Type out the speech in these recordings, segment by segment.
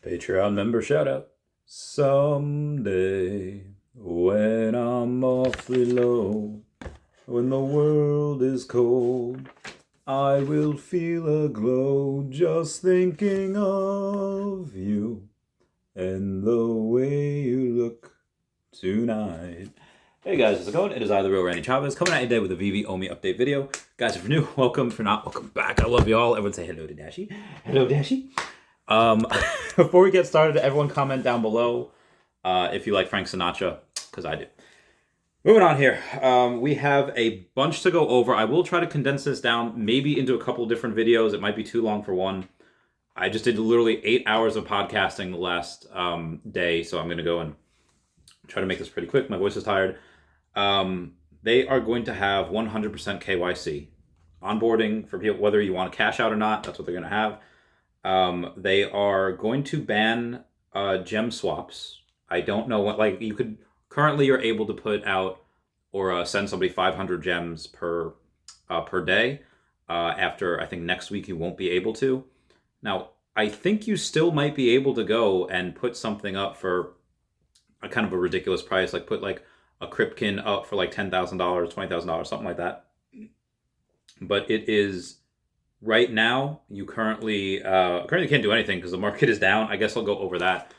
Patreon member shout out. Someday, when I'm awfully low, when the world is cold, I will feel a glow just thinking of you and the way you look tonight. Hey guys, how's it going? It is I, the real Randy Chavez, coming at you today with a Veve OMI update video. Guys, if you're new, welcome. If you're not, welcome back. I love you all. Everyone say hello to Dashi. Hello, Dashi. Before we get started, everyone comment down below if you like Frank Sinatra, because I do. Moving on here, we have a bunch to go over. I will try to condense this down maybe into a couple different videos. It might be too long for one. I just did literally 8 hours of podcasting the last day, so I'm going to go and try to make this pretty quick. My voice is tired. They are going to have 100% KYC onboarding for people, whether you want to cash out or not. That's what they're going to have. They are going to ban gem swaps. I don't know what, like, you could currently you're able to put out or send somebody 500 gems per day. After I think next week you won't be able to. Now I think you still might be able to go and put something up for a kind of a ridiculous price, like put like a Kripken up for like $10,000, $20,000, something like that. But it is right now you currently can't do anything because the market is down. I guess I'll go over that.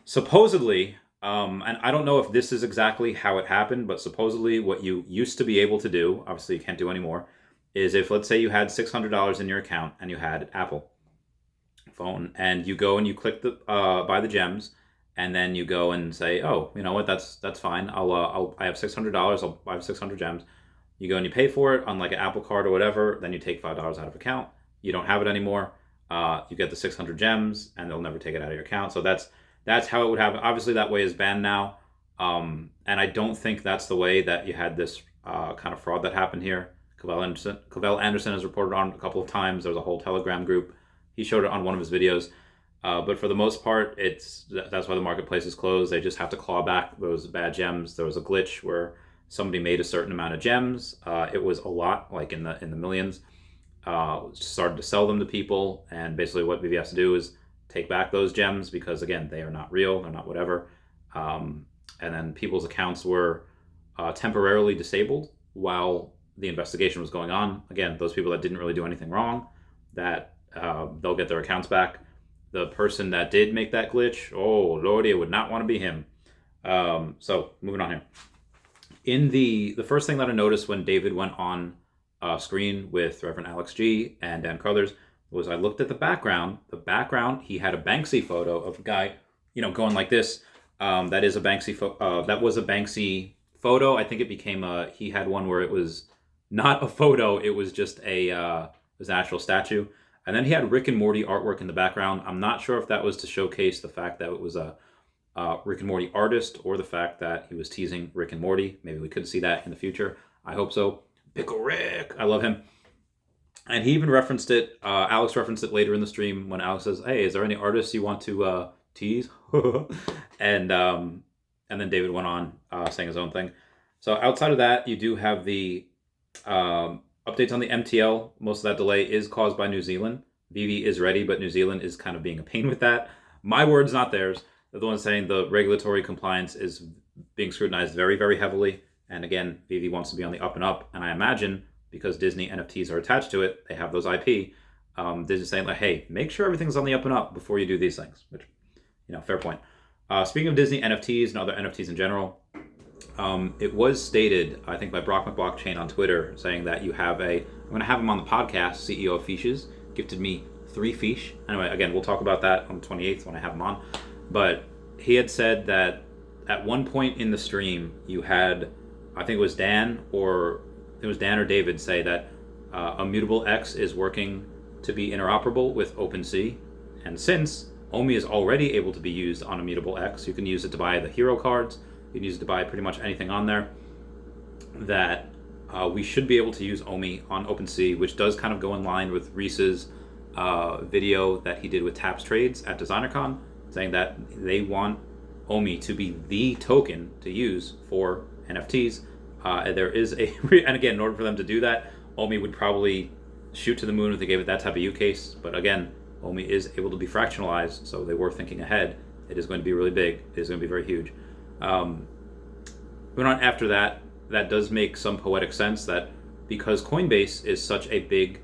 Supposedly, and I don't know if this is exactly how it happened, but supposedly what you used to be able to do, obviously you can't do anymore, is if let's say you had $600 in your account and you had an Apple phone and you go and you click the buy the gems. And then you go and say, oh, you know what? That's fine. I have $600. I'll buy 600 gems. You go and you pay for it on like an Apple Card or whatever. Then you take $5 out of account. You don't have it anymore. You get the 600 gems, and they'll never take it out of your account. So that's how it would happen. Obviously, that way is banned now. And I don't think that's the way that you had this kind of fraud that happened here. Cavell Anderson has reported on a couple of times. There's a whole Telegram group. He showed it on one of his videos. But for the most part, that's why the marketplace is closed. They just have to claw back those bad gems. There was a glitch where somebody made a certain amount of gems. It was a lot, like in the millions. Started to sell them to people, and basically what Veve has to do is take back those gems because again, they are not real. They're not whatever. And then people's accounts were temporarily disabled while the investigation was going on. Again, those people that didn't really do anything wrong, that they'll get their accounts back. The person that did make that glitch, oh lordy, it would not want to be him. So moving on here. In the first thing that I noticed when David went on screen with Reverend Alex G and Dan Carruthers was I looked at the background. The background, he had a Banksy photo of a guy, going like this. That is a Banksy that was a Banksy photo. I think it became he had one where it was not a photo, it was just it was an actual statue. And then he had Rick and Morty artwork in the background. I'm not sure if that was to showcase the fact that it was a Rick and Morty artist or the fact that he was teasing Rick and Morty. Maybe we could see that in the future. I hope so. Pickle Rick. I love him. And he even referenced it. Alex referenced it later in the stream when Alex says, hey, is there any artists you want to tease? And then David went on saying his own thing. So outside of that, you do have the updates on the MTL. Most of that delay is caused by New Zealand. Veve is ready, but New Zealand is kind of being a pain with that. My words, not theirs. They're the ones saying the regulatory compliance is being scrutinized very, very heavily. And again, Veve wants to be on the up and up. And I imagine because Disney NFTs are attached to it, they have those IP. Disney's saying like, hey, make sure everything's on the up and up before you do these things. Which, fair point. Speaking of Disney NFTs and other NFTs in general, it was stated, I think by Brock McBlockchain on Twitter, saying that I'm going to have him on the podcast, CEO of Fishes, gifted me 3 fish. Anyway, again, we'll talk about that on the 28th when I have him on. But he had said that at one point in the stream, you had, I think it was Dan or David say that Immutable X is working to be interoperable with OpenSea. And since OMI is already able to be used on Immutable X, you can use it to buy the hero cards. You can use it to buy pretty much anything on there. That we should be able to use OMI on OpenSea, which does kind of go in line with Reese's video that he did with Taps Trades at DesignerCon, saying that they want OMI to be the token to use for NFTs. There is and again, in order for them to do that, OMI would probably shoot to the moon if they gave it that type of use case. But again, OMI is able to be fractionalized, so they were thinking ahead. It is going to be really big. It is going to be very huge. But after that, that does make some poetic sense that because Coinbase is such a big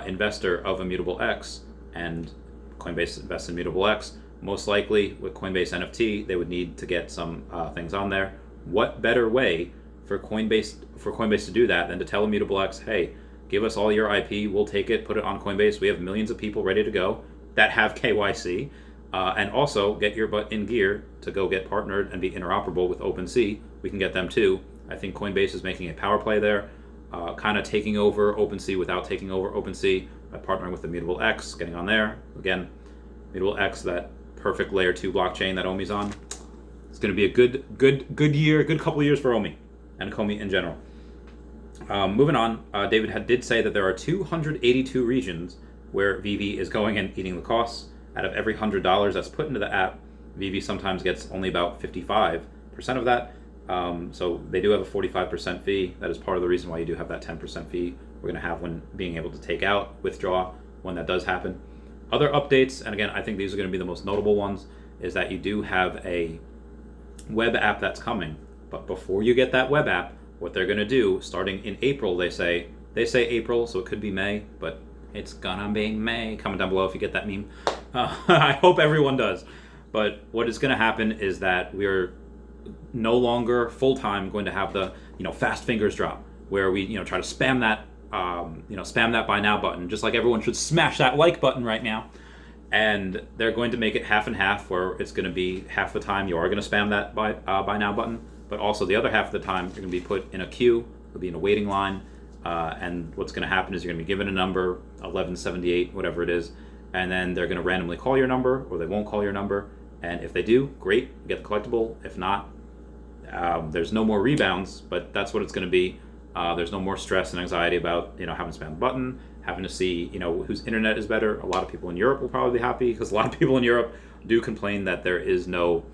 investor of Immutable X, and Coinbase invests in Immutable X, most likely with Coinbase NFT, they would need to get some things on there. What better way for Coinbase to do that than to tell Immutable X, hey, give us all your IP, we'll take it, put it on Coinbase. We have millions of people ready to go that have KYC, and also get your butt in gear to go get partnered and be interoperable with OpenSea. We can get them too. I think Coinbase is making a power play there, kind of taking over OpenSea without taking over OpenSea by partnering with Immutable X, getting on there. Again, Immutable X, that perfect layer 2 blockchain that OMI's on. It's going to be a good year, good couple of years for OMI and OMI in general. Moving on, David did say that there are 282 regions where Veve is going and eating the costs. Out of every $100 that's put into the app, Veve sometimes gets only about 55% of that. So they do have a 45% fee. That is part of the reason why you do have that 10% fee we're going to have when being able to take out, withdraw, when that does happen. Other updates, and again, I think these are going to be the most notable ones, is that you do have a web app that's coming. But before you get that web app, what they're going to do, starting in April, they say April, so it could be May, but it's gonna be May. Comment down below if you get that meme. I hope everyone does. But what is going to happen is that we're no longer full-time going to have the fast fingers drop, where we try to spam that spam that buy now button, just like everyone should smash that like button right now. And they're going to make it half and half, where it's going to be half the time you are going to spam that buy now button, but also the other half of the time you're going to be put in a queue, you'll be in a waiting line, and what's going to happen is you're going to be given a number, 1178, whatever it is, and then they're going to randomly call your number, or they won't call your number. And if they do, great, get the collectible. If not, there's no more rebounds, but that's what it's going to be. There's no more stress and anxiety about having to spam the button, having to see whose internet is better. A lot of people in Europe will probably be happy, because a lot of people in Europe do complain that there is no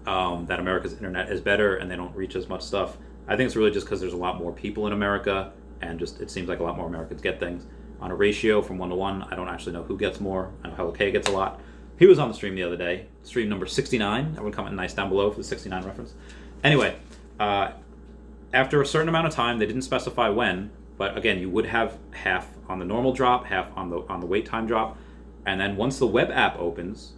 that America's internet is better and they don't reach as much stuff. I think it's really just because there's a lot more people in America, and just it seems like a lot more Americans get things on a ratio from 1 to 1. I don't actually know who gets more. I know Hello K gets a lot. He was on the stream the other day, stream number 69. I would comment nice down below for the 69 reference. Anyway, after a certain amount of time, they didn't specify when, but again, you would have half on the normal drop, half on the wait time drop, and then once the web app opens,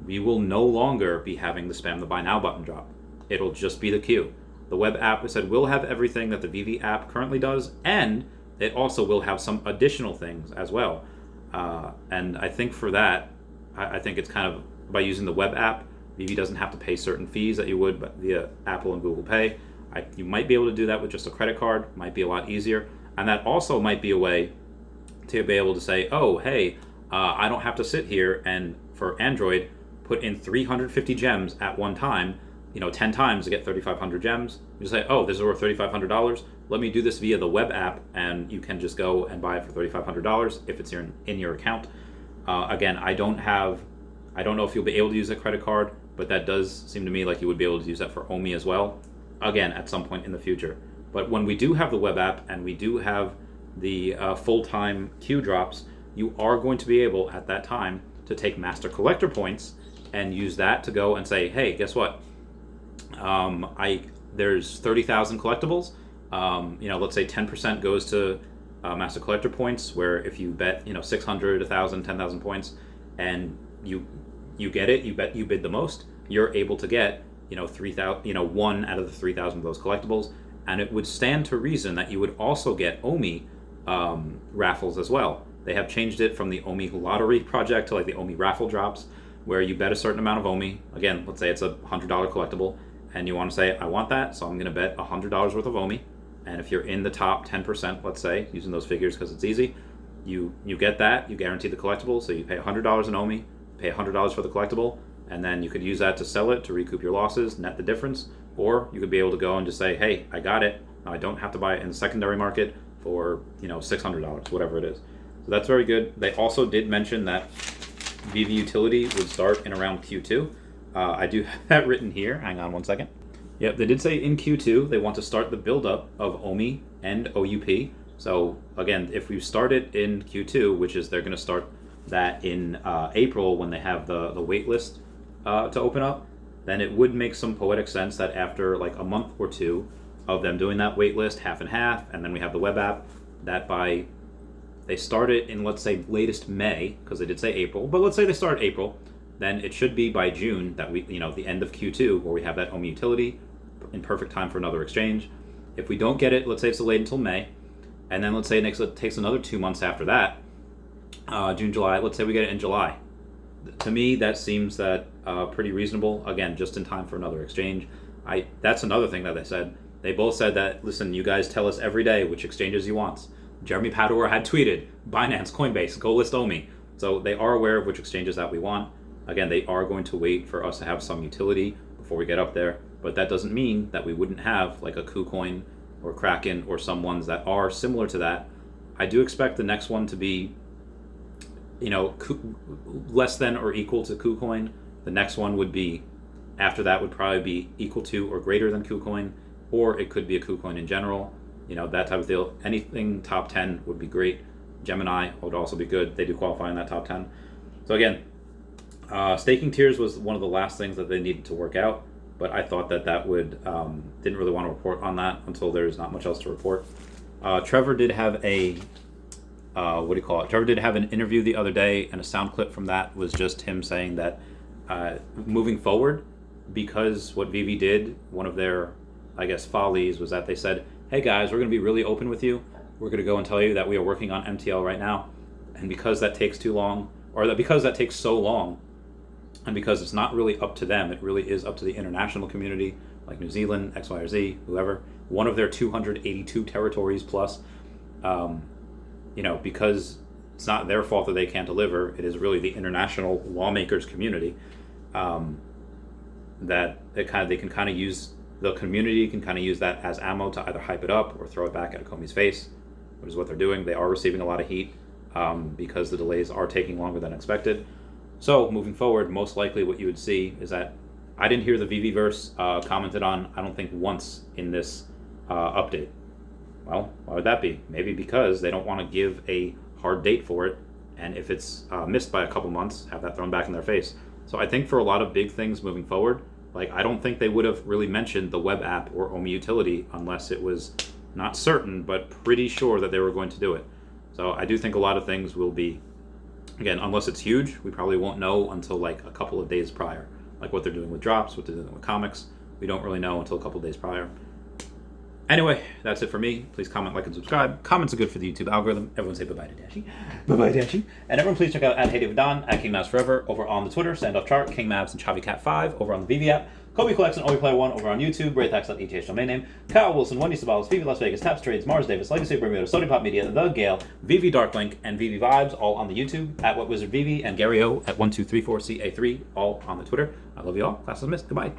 we will no longer be having the spam the buy now button drop. It'll just be the queue. The web app, it said, will have everything that the Veve app currently does, and it also will have some additional things as well. And I think for that, I think it's kind of, by using the web app, Veve doesn't have to pay certain fees that you would via Apple and Google Pay. You might be able to do that with just a credit card, might be a lot easier. And that also might be a way to be able to say, oh, hey, I don't have to sit here and, for Android, put in 350 gems at one time, 10 times to get 3,500 gems. You say, oh, this is worth $3,500. Let me do this via the web app, and you can just go and buy it for $3,500 if it's in your account. Again, I don't know if you'll be able to use a credit card, but that does seem to me like you would be able to use that for OMI as well, again, at some point in the future. But when we do have the web app and we do have the full-time queue drops, you are going to be able at that time to take master collector points and use that to go and say, hey, guess what? There's 30,000 collectibles. Let's say 10% goes to master collector points, where if you bet 600, 1,000, 10,000 points, and you get it, you bid the most, you're able to get 3,000, one out of the 3,000 of those collectibles, and it would stand to reason that you would also get OMI raffles as well. They have changed it from the OMI lottery project to like the OMI raffle drops, where you bet a certain amount of OMI. Again, let's say it's a $100 collectible, and you want to say, I want that, so I'm going to bet $100 worth of OMI. And if you're in the top 10%, let's say, using those figures because it's easy, you get that, you guarantee the collectible, so you pay $100 in OMI, pay $100 for the collectible, and then you could use that to sell it to recoup your losses, net the difference, or you could be able to go and just say, hey, I got it, now I don't have to buy it in the secondary market for $600, whatever it is. So that's very good. They also did mention that Veve utility would start in around Q2. I do have that written here. Hang on one second. Yep, they did say in Q2 they want to start the buildup of OMI and OUP. So again, if we start it in Q2, which is they're going to start, that in April, when they have the wait list to open up, then it would make some poetic sense that after like a month or two of them doing that wait list, half and half, and then we have the web app, that by they start it in, let's say, latest May, because they did say April, but let's say they start April, then it should be by June that we, the end of Q2, where we have that OMI utility in perfect time for another exchange. If we don't get it, let's say it's delayed until May, and then let's say it takes another 2 months after that, June, July, let's say we get it in July. To me, that seems that pretty reasonable. Again, just in time for another exchange. That's another thing that they said. They both said that, listen, you guys tell us every day which exchanges you want. Jeremy Padour had tweeted, Binance, Coinbase, go list OMI. So they are aware of which exchanges that we want. Again, they are going to wait for us to have some utility before we get up there. But that doesn't mean that we wouldn't have like a KuCoin or Kraken or some ones that are similar to that. I do expect the next one to be, less than or equal to KuCoin. The next one would be, after that would probably be equal to or greater than KuCoin, or it could be a KuCoin in general. That type of deal. Anything top 10 would be great. Gemini would also be good. They do qualify in that top 10. So again, staking tiers was one of the last things that they needed to work out, but I thought that would, didn't really want to report on that until there's not much else to report. Trevor did have Trevor did have an interview the other day, and a sound clip from that was just him saying that moving forward, because what Veve did, one of their, follies was that they said, hey guys, we're going to be really open with you. We're going to go and tell you that we are working on MTL right now. And because that takes too long, because that takes so long, and because it's not really up to them, it really is up to the international community, like New Zealand, X, Y, or Z, whoever, one of their 282 territories plus, because it's not their fault that they can't deliver, it is really the international lawmakers community, that they can use, the community can kind of use that as ammo to either hype it up or throw it back at Comey's face, which is what they're doing. They are receiving a lot of heat because the delays are taking longer than expected. So moving forward, most likely what you would see is that I didn't hear the Veveverse commented on, I don't think, once in this update. Well, why would that be? Maybe because they don't want to give a hard date for it, and if it's missed by a couple months, have that thrown back in their face. So I think for a lot of big things moving forward, I don't think they would have really mentioned the web app or OMI utility unless it was not certain, but pretty sure that they were going to do it. So I do think a lot of things will be, again, unless it's huge, we probably won't know until a couple of days prior. Like what they're doing with drops, what they're doing with comics. We don't really know until a couple of days prior. Anyway, that's it for me. Please comment, like, and subscribe. Comments are good for the YouTube algorithm. Everyone say bye-bye to Dashi. Bye-bye, Dashi. And everyone please check out @HeyDavidDon, @KingMavsForever over on the Twitter, StandOffChart, KingMavs, and ChaviCat5 over on the Veve app. Kobe Collects and OmiPlayer1 over on YouTube, BraithX.eth domain name, Kyle Willson, Wendy Stibalis, Veve Las Vegas, Taps Trades, Mars Davis, Legacy of Bermuda, Sony Pop Media, The Gale, Veve Darklink, and Veve Vibes, all on the YouTube, @WhatWizardVeve, and Gary O @1234CA3, all on the Twitter. I love you all. Class is missed. Goodbye.